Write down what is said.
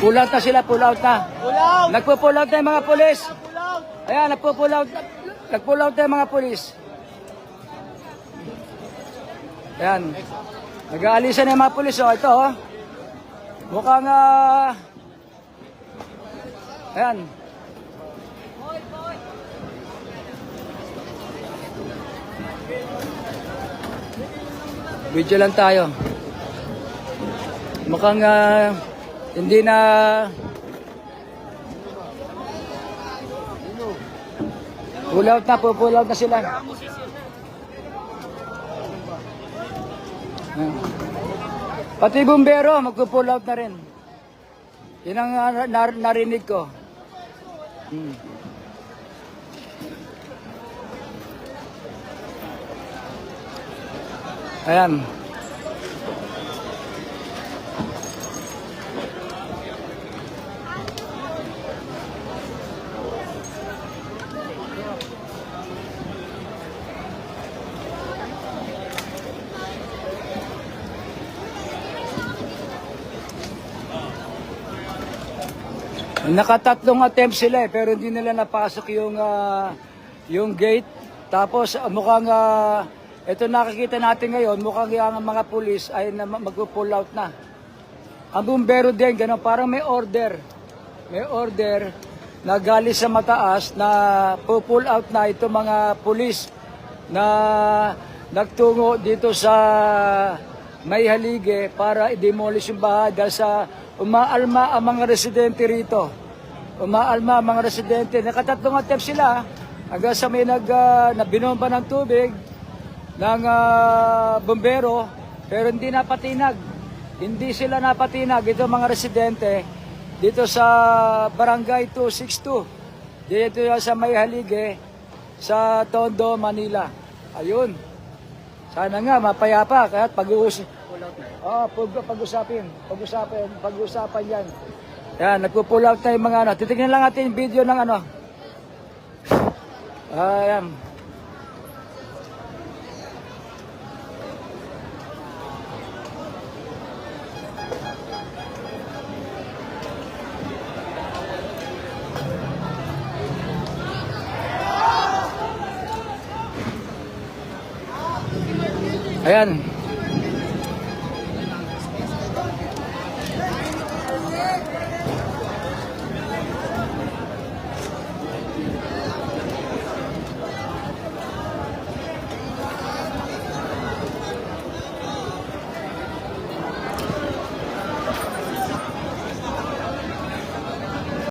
Pull out na sila, pull out na. Pull out! Nagpo-pull out na yung mga pulis. Pull out! Ayan, nagpo-pull out. Nag-pull out na yung mga pulis. Ayan. Nag-aalisan na yung mga pulis. Oh, ito, oh. Mukhang, ayan. Video lang tayo. Mukhang, hindi na... Pull out na, pull out na sila. Pati bumbero, magpo-pull out na rin. Yan ang narinig ko. Ayan. Nakatatlong attempt sila pero hindi nila napasok yung gate. Tapos mukhang ito nakikita natin ngayon, mukhang yung mga pulis ay mag-pull out na. Ang bumbero din, ganun, parang may order. May order na galing sa mataas na pull out na ito mga pulis na nagtungo dito sa Mayhalige para i-demolish yung bahay dahil sa umaalma ang mga residente rito. Umaalma ang mga residente. Nakatatlong attempt sila hanggang sa may binomba ng tubig ng bombero pero hindi napatinag. Hindi sila napatinag. Ito mga residente dito sa Barangay 262. Dito sa Mayhalige sa Tondo, Manila. Ayun. Sana nga mapayapa kahit pag-usapan yan. Yan, nagpo-pull out na yung mga ano. Titignan lang natin yung video ng ano. Ayan. Ayan.